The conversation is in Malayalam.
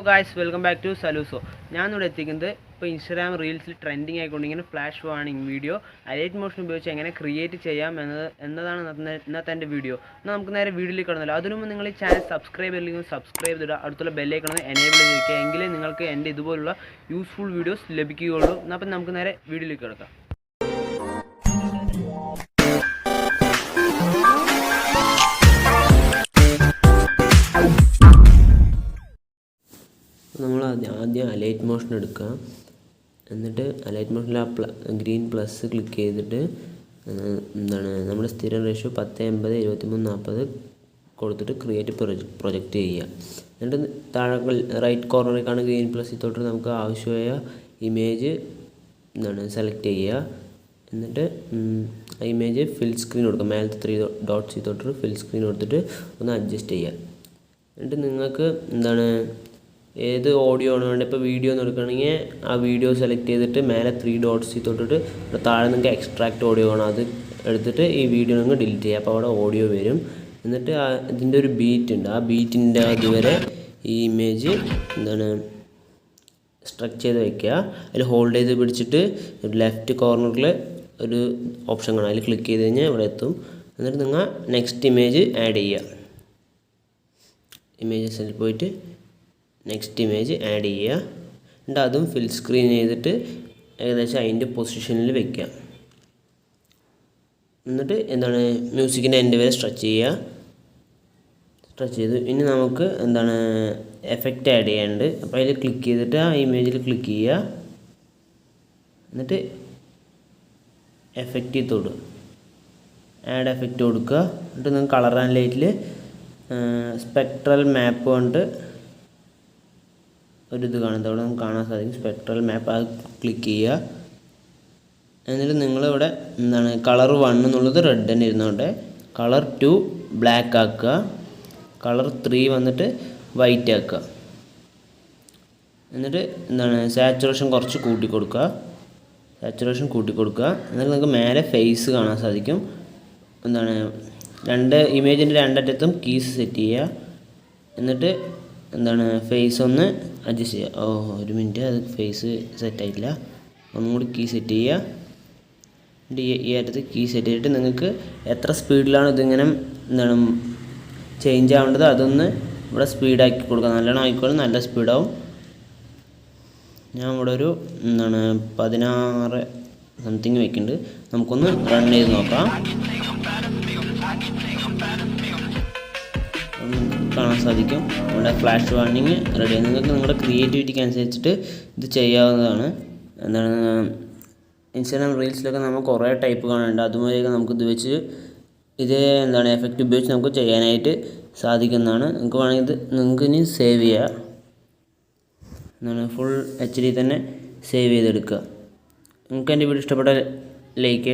Hello guys, welcome back to സലൂസോ. ഞാനിവിടെ എത്തിക്കുന്നത് ഇപ്പോൾ ഇൻസ്റ്റാഗ്രാം റീൽസിൽ ട്രെൻഡിങ് ആയിക്കൊണ്ടിരിക്കുന്ന flash warning video Alight Motion ഉപയോഗിച്ച് എങ്ങനെ ക്രിയേറ്റ് ചെയ്യാം എന്നതാണ് ഇന്നത്തെ എൻ്റെ വീഡിയോ. എന്നാൽ നമുക്ക് നേരെ വീഡിയോയിലേക്ക് കടന്നല്ലോ. അതിനു മുമ്പ് നിങ്ങൾ ഈ ചാനൽ സബ്സ്ക്രൈബ് ചെയ്തില്ലെങ്കിൽ സബ്സ്ക്രൈബ് ചെയ്തിടുക, അടുത്തുള്ള ബെല്ലൈക്കൺ എനേബിൾ ചെയ്തിരിക്കുക, എങ്കിലേ നിങ്ങൾക്ക് എൻ്റെ ഇതുപോലുള്ള യൂസ്ഫുൾ വീഡിയോസ് ലഭിക്കുകയുള്ളൂ. എന്നാൽ അപ്പം നമുക്ക് നേരെ വീഡിയോയിലേക്ക് കിടക്കാം. നമ്മൾ ആദ്യം അലൈറ്റ് മോഷൻ എടുക്കുക. എന്നിട്ട് അലൈറ്റ് മോഷനിൽ ആ ഗ്രീൻ പ്ലസ് ക്ലിക്ക് ചെയ്തിട്ട് നമ്മുടെ സ്ഥിരം റേഷ്യോ 10, 80, 23, 40 കൊടുത്തിട്ട് ക്രിയേറ്റ് പ്രൊജക്റ്റ് ചെയ്യുക. എന്നിട്ട് താഴെ റൈറ്റ് കോർണറിലേക്കാണ് ഗ്രീൻ പ്ലസ് തൊട്ട് നമുക്ക് ആവശ്യമായ ഇമേജ് സെലക്ട് ചെയ്യുക. എന്നിട്ട് ആ ഇമേജ് ഫിൽ സ്ക്രീൻ കൊടുക്കുക. മേലത്തെ 3 ഡോട്ട്സ് തൊട്ട് ഫിൽ സ്ക്രീൻ കൊടുത്തിട്ട് ഒന്ന് അഡ്ജസ്റ്റ് ചെയ്യുക. എന്നിട്ട് നിങ്ങൾക്ക് ഏത് ഓഡിയോ ആണ് വേണ്ടത്. ഇപ്പോൾ വീഡിയോ എന്ന് എടുക്കുകയാണെങ്കിൽ ആ വീഡിയോ സെലക്ട് ചെയ്തിട്ട് മേലെ 3 ഡോട്ട്സ് തൊട്ടിട്ട് താഴെ നിങ്ങൾക്ക് എക്സ്ട്രാക്റ്റ് ഓഡിയോ ആണ്, അത് എടുത്തിട്ട് ഈ വീഡിയോ നിങ്ങൾക്ക് ഡിലീറ്റ് ചെയ്യുക. അപ്പോൾ അവിടെ ഓഡിയോ വരും. എന്നിട്ട് ഇതിൻ്റെ ഒരു ബീറ്റ് ഉണ്ട്, ആ ബീറ്റിൻ്റെ അതുവരെ ഈ ഇമേജ് സ്ട്രക്ചർ ചെയ്ത് വയ്ക്കുക. അതിൽ ഹോൾഡ് ചെയ്ത് പിടിച്ചിട്ട് ലെഫ്റ്റ് കോർണറിൽ ഒരു ഓപ്ഷൻ കാണാം, അതിൽ ക്ലിക്ക് ചെയ്ത് കഴിഞ്ഞാൽ ഇവിടെ എത്തും. എന്നിട്ട് നിങ്ങൾ നെക്സ്റ്റ് ഇമേജ് ആഡ് ചെയ്യുക. ഇമേജസിൽ പോയിട്ട് നെക്സ്റ്റ് ഇമേജ് ആഡ് ചെയ്യുക. എന്നിട്ട് അതും ഫിൽ സ്ക്രീൻ ചെയ്തിട്ട് ഏകദേശം അതിൻ്റെ പൊസിഷനിൽ വയ്ക്കുക. എന്നിട്ട് മ്യൂസിക്കിൻ്റെ എൻഡ് വരെ സ്ട്രെച്ച് ചെയ്യുക. സ്ട്രെച്ച് ചെയ്ത് ഇനി നമുക്ക് എഫക്റ്റ് ആഡ് ചെയ്യാനുണ്ട്. അപ്പോൾ അതിൽ ക്ലിക്ക് ചെയ്തിട്ട് ആ ഇമേജിൽ ക്ലിക്ക് ചെയ്യുക. എന്നിട്ട് എഫക്റ്റ് തൊടുക, ആഡ് എഫക്റ്റ് കൊടുക്കുക. എന്നിട്ട് നിങ്ങൾക്ക് കളർ ആൻഡ് ലൈറ്റിൽ സ്പെക്ട്രൽ മാപ്പ് കൊണ്ട് ഒരിത് കാണുന്നത് അവിടെ നമുക്ക് കാണാൻ സാധിക്കും. സ്പെക്ട്രൽ മാപ്പ്, അത് ക്ലിക്ക് ചെയ്യുക. എന്നിട്ട് നിങ്ങളിവിടെ കളർ 1 എന്നുള്ളത് റെഡ് തന്നെ ഇരുന്നോട്ടെ, കളർ 2 ബ്ലാക്ക് ആക്കുക, കളർ 3 വന്നിട്ട് വൈറ്റ് ആക്കുക. എന്നിട്ട് സാച്ചുറേഷൻ കുറച്ച് കൂട്ടി കൊടുക്കുക. എന്നിട്ട് നിങ്ങൾക്ക് മേലെ ഫേസ് കാണാൻ സാധിക്കും. ഇമേജിൻ്റെ രണ്ടറ്റത്തും കീസ് സെറ്റ് ചെയ്യുക. എന്നിട്ട് ഫേസ് ഒന്ന് അഡ്ജസ്റ്റ് ചെയ്യുക. ഒരു മിനിറ്റ്, അത് ഫേസ് സെറ്റായിട്ടില്ല, ഒന്നും കൂടി കീ സെറ്റ് ചെയ്യുക. എന്നിട്ട് ഈ അറ്റത്ത് കീ സെറ്റ് ചെയ്തിട്ട് നിങ്ങൾക്ക് എത്ര സ്പീഡിലാണ് ഇതിങ്ങനെ ചേഞ്ച് ആവേണ്ടത് അതൊന്ന് ഇവിടെ സ്പീഡാക്കി കൊടുക്കുക. നല്ലോണം ആയിക്കോളും, നല്ല സ്പീഡാവും. ഞാൻ ഇവിടെ ഒരു 16 സംതിങ് വെക്കുന്നുണ്ട്. നമുക്കൊന്ന് റൺ ചെയ്ത് നോക്കാം. കാണാൻ സാധിക്കും നമ്മുടെ ഫ്ലാഷ് വാർണിംഗ് റെഡിയാണ്. നിങ്ങൾക്ക് നിങ്ങളുടെ ക്രിയേറ്റിവിറ്റിക്ക് അനുസരിച്ചിട്ട് ഇത് ചെയ്യാവുന്നതാണ്. ഇൻസ്റ്റാഗ്രാം റീൽസിലൊക്കെ നമുക്ക് കുറേ ടൈപ്പ് കാണാനുണ്ട്. അതുമാതിരിയൊക്കെ നമുക്ക് ഇത് വെച്ച് എഫക്റ്റ് ഉപയോഗിച്ച് നമുക്ക് ചെയ്യാനായിട്ട് സാധിക്കുന്നതാണ്. നിങ്ങൾക്ക് വേണമെങ്കിൽ ഇത് നിങ്ങൾക്ക് ഇനി സേവ് ചെയ്യുക. ഫുൾ HD തന്നെ സേവ് ചെയ്തെടുക്കുക. നിങ്ങൾക്ക് എൻ്റെ വീഡിയോ ഇഷ്ടപ്പെട്ട ലൈക്ക്